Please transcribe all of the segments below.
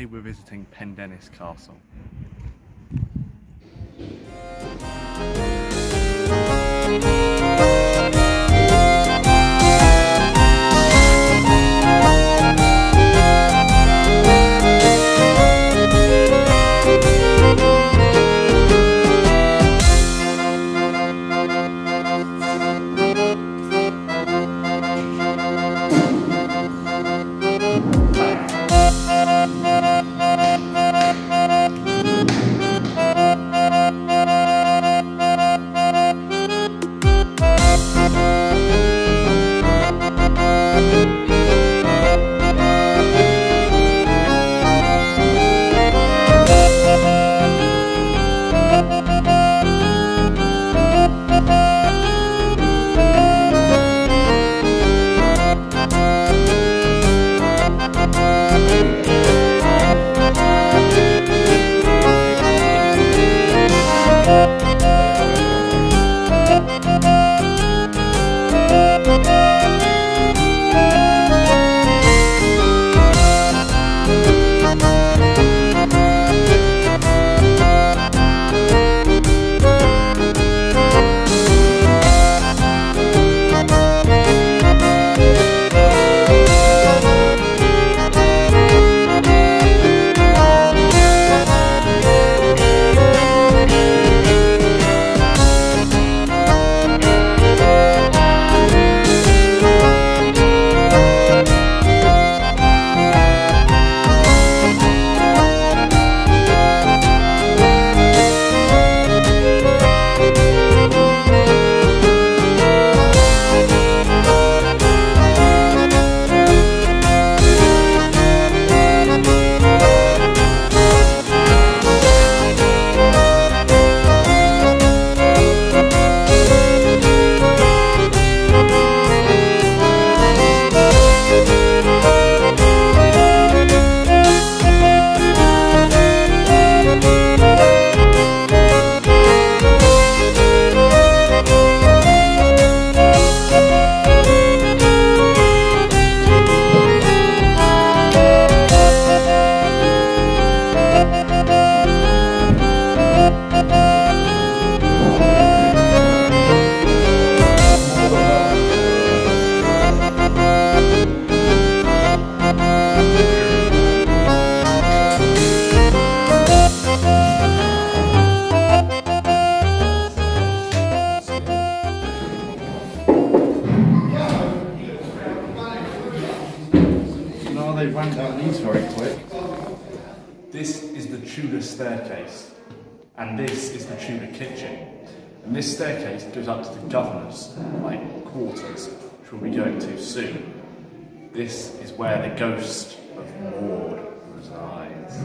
Today we're visiting Pendennis Castle. They ran down these very quick. This is the Tudor staircase, and this is the Tudor kitchen. And this staircase goes up to the governor's quarters, which we'll be going to soon. This is where the ghost of Maud resides.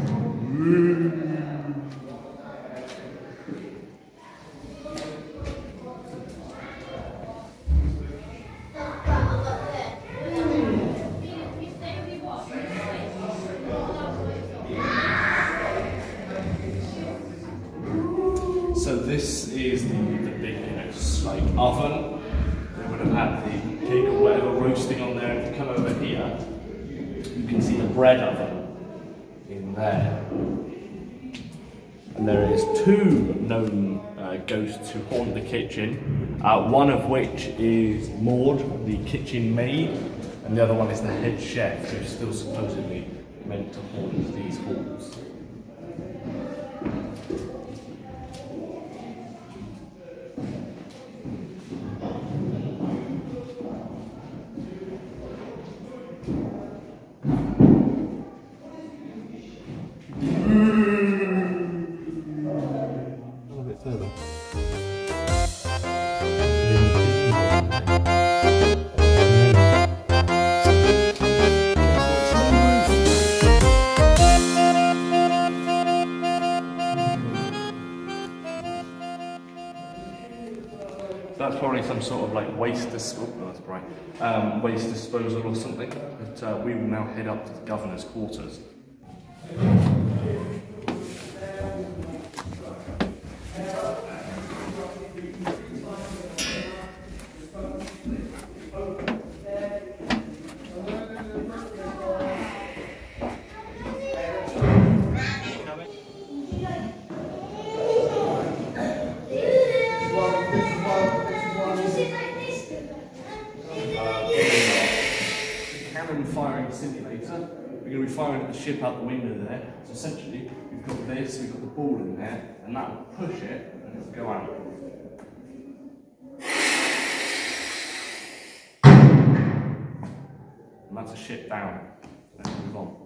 So this is the big, oven. They would have had the pig or whatever roasting on there. If you come over here, you can see the bread oven in there. And there is two known ghosts who haunt the kitchen. One of which is Maud, the kitchen maid, and the other one is the head chef, who's still supposedly meant to haunt these halls. Further. That's probably some sort of waste disposal. That's bright. Waste disposal or something. But we will now head up to the governor's quarters. firing a simulator. We're going to be firing at the ship out the window there. So essentially, we've got this, we've got the ball in there, and that will push it and it will go out. And that's a ship down. Let's move on.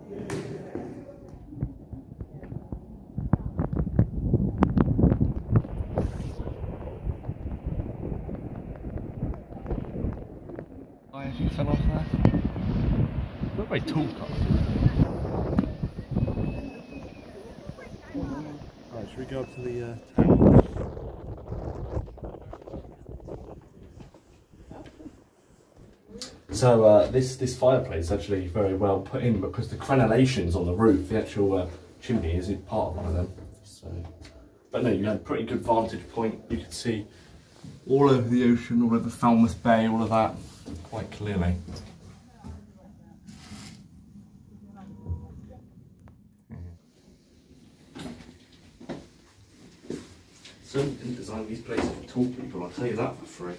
I actually fell off there. Not very tall car. Right, should we go up to the tower? So this fireplace is actually very well put in because the crenellations on the roof, the actual chimney is in part of one of them. So, but no, you had a pretty good vantage point. You could see all over the ocean, all over Falmouth Bay, all of that quite clearly. So we didn't design these places for tall people, I'll tell you that for free.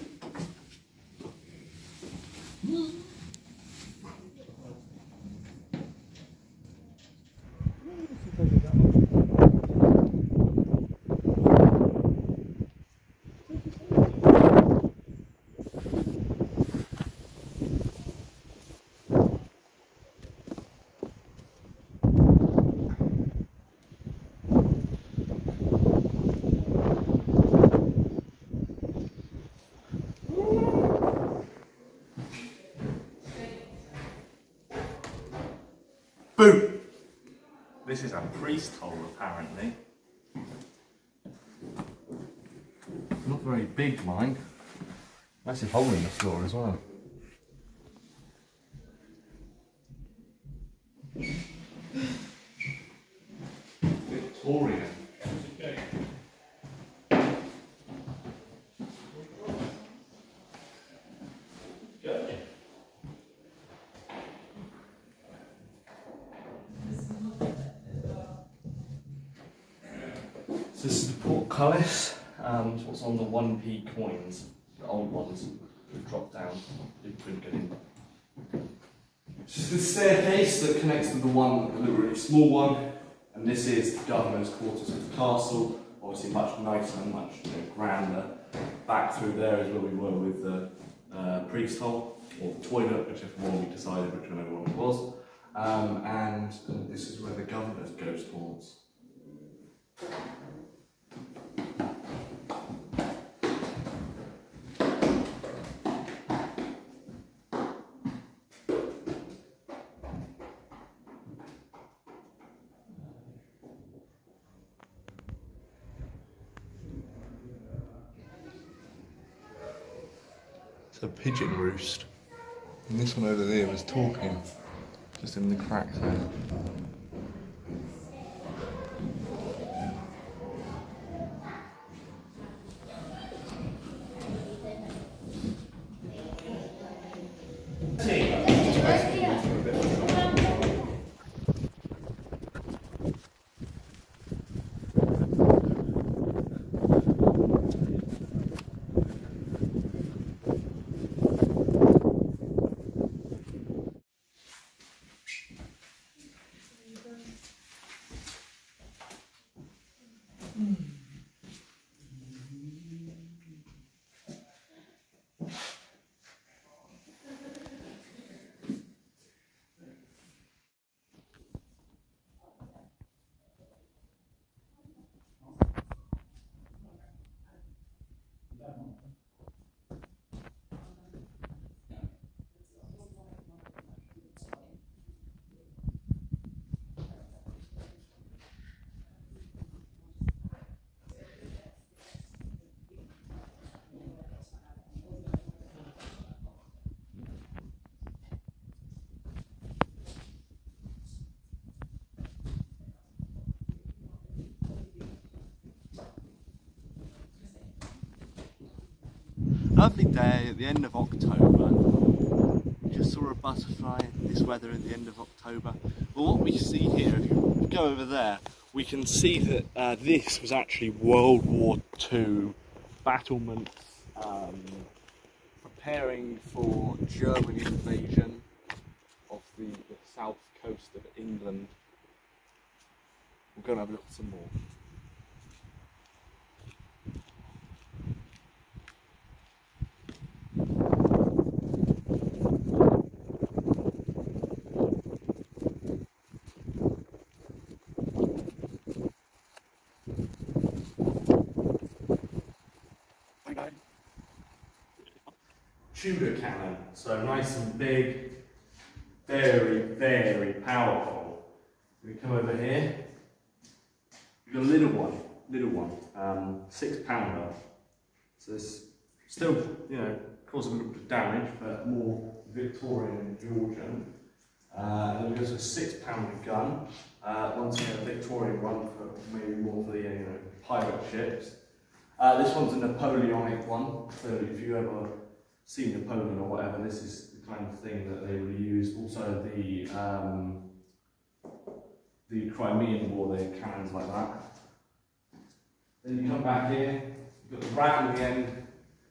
Boom! This is a priest hole, apparently. Not very big, mind. Massive hole in the floor as well. Victorian. So this is the portcullis, and what's on the 1p coins, the old ones, that drop down, you couldn't get in. This is the staircase that connects to the really small one, and this is the governor's quarters of the castle, obviously much nicer and much grander. Back through there is where we were with the priest hole, or the toilet, whichever one we decided, whichever one it was, and this is where the governor goes towards. It's a pigeon roost. And this one over there was talking, just in the crack there. Lovely day at the end of October. Just saw a butterfly, this weather at the end of October. But what we see here, if you go over there, we can see that this was actually World War II battlements preparing for German invasion of the south coast of England. We'll go and have a look at some more. Tudor cannon, so nice and big, very, very powerful. We come over here, we've got a little one, 6 pounder. So it's still, you know, causing a little bit of damage, but more Victorian and Georgian. Then we go to a 6 pounder gun. Once again, a Victorian one for maybe more for the pirate ships. This one's a Napoleonic one, so if you ever see Napoleon or whatever, this is the kind of thing that they would use. Also the Crimean War, they had cannons like that. Then you come back here, you've got the rat at the end.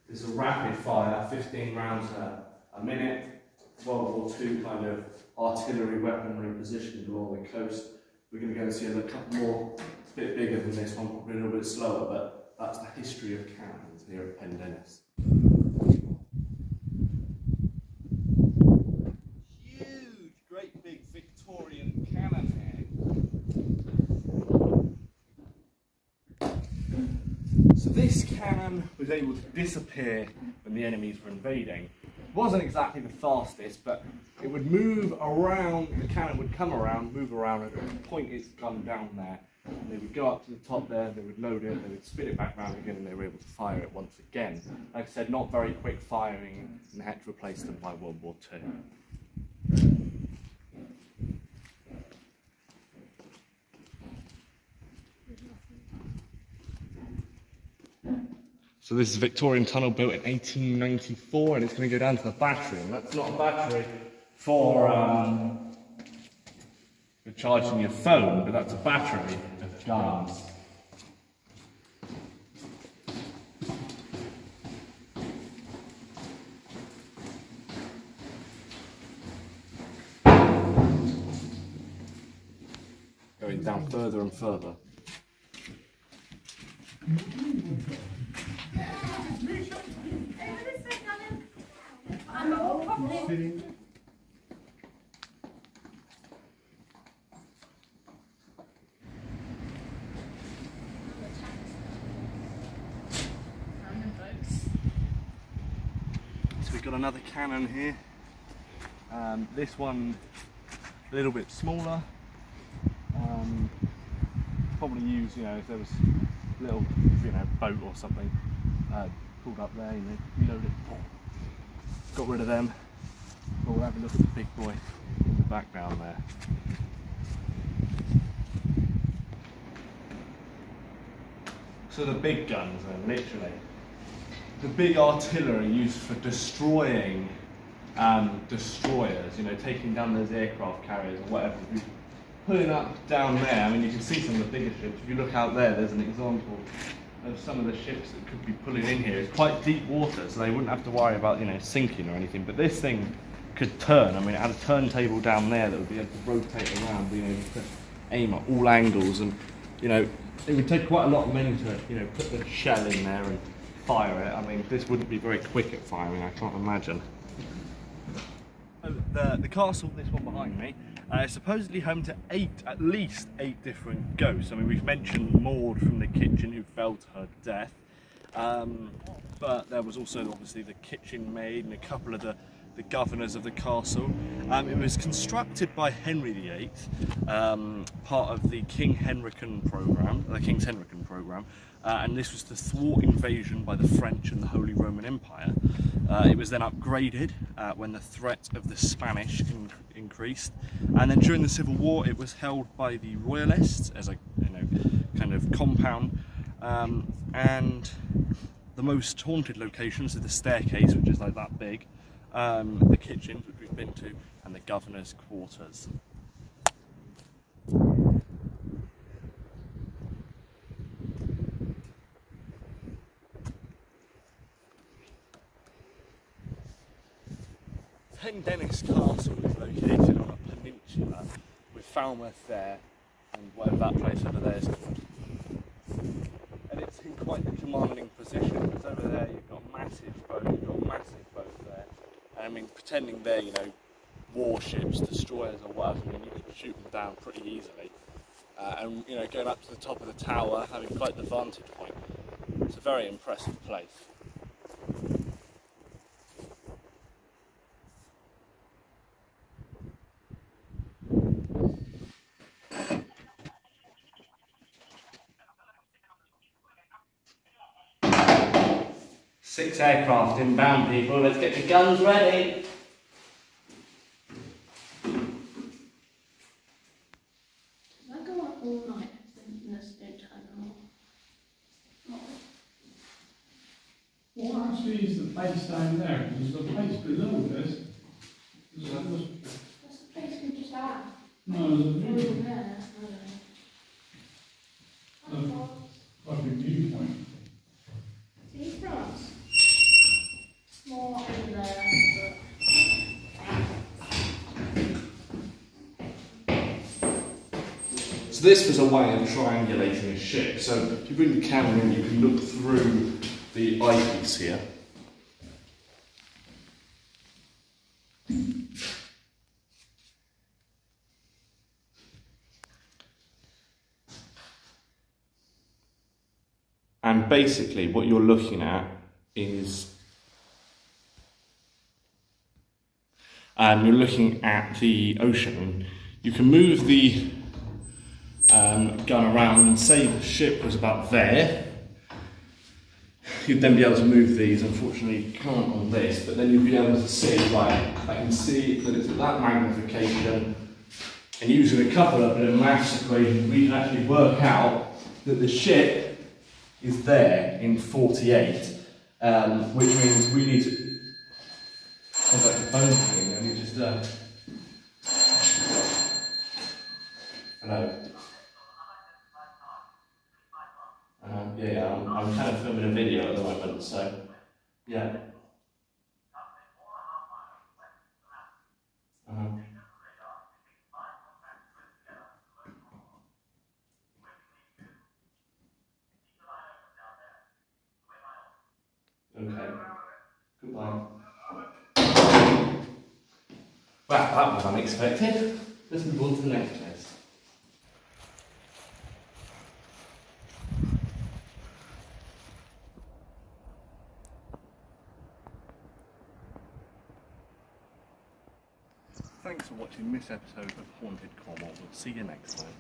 It's a rapid fire, 15 rounds a minute, World War II kind of artillery weaponry positioned along the coast. We're going to go and see a couple more, it's a bit bigger than this one, probably a little bit slower, but that's the history of cannons here at Pendennis. Huge, great big Victorian cannon here. So this cannon was able to disappear when the enemies were invading. It wasn't exactly the fastest, but it would move around, the cannon would come around, move around, and it would point its gun down there. And they would go up to the top there, they would load it, they would spin it back round again, and they were able to fire it once again. Like I said, not very quick firing, and they had to replace them by World War II. So this is a Victorian tunnel built in 1894, and it's going to go down to the battery. And that's not a battery for charging your phone, but that's a battery of guns. Going down further and further. So we've got another cannon here. This one a little bit smaller. Probably use, if there was a little, boat or something pulled up there, reload it. Got rid of them. But we'll have a look at the big boy in the background there. So the big guns then, literally. The big artillery used for destroying destroyers, taking down those aircraft carriers or whatever. Pulling up down there, I mean, you can see some of the bigger ships. If you look out there, there's an example of some of the ships that could be pulling in here. It's quite deep water, so they wouldn't have to worry about, sinking or anything. But this thing could turn. I mean, it had a turntable down there that would be able to rotate around, being able to aim at all angles. And, it would take quite a lot of men to, put the shell in there and fire it. I mean, this wouldn't be very quick at firing, I can't imagine. The castle, this one behind me, is supposedly home to at least eight different ghosts. I mean, we've mentioned Maud from the kitchen who fell to her death, but there was also obviously the kitchen maid and a couple of the governors of the castle. It was constructed by Henry VIII, part of the King's Henrican programme, and this was to thwart invasion by the French and the Holy Roman Empire. It was then upgraded when the threat of the Spanish increased, and then during the Civil War it was held by the Royalists as a kind of compound, and the most haunted locations are the staircase, which is like that big, the kitchens, which we've been to, and the governor's quarters. Pendennis Castle is located on a peninsula with Falmouth there and whatever that place over there is called. And it's in quite a commanding position, because over there you've got massive boats there. And I mean, pretending they're, you know, warships, destroyers or whatever, I mean, you can shoot them down pretty easily. And, you know, going up to the top of the tower, having quite the vantage point. It's a very impressive place. Six aircraft inbound, people. Let's get your guns ready. I go up all night thinking this don't turn on. What actually is the place down there? Because there's a place below this. That's the place we just had. No, there's a Over view. there, I don't know. Like a viewpoint. See France? More over there, So this was a way of triangulating a ship. So if you bring the camera in, you can look through the eyepiece here. And basically what you're looking at is you're looking at the ocean. You can move the gun around, and say the ship was about there. You'd then be able to move these. Unfortunately you can't on this, but then you'll be able to see, right, I can see that it's at that magnification, and using a couple of maths equations we can actually work out that the ship is there in 48, which means we need to contact the phone thing. Let me just hello. Yeah, I'm kind of filming a video at the moment, so yeah. Okay. Goodbye. Well, that was unexpected. Let's move on to the next place. Thanks for watching this episode of Haunted Cornwall. We'll see you next time.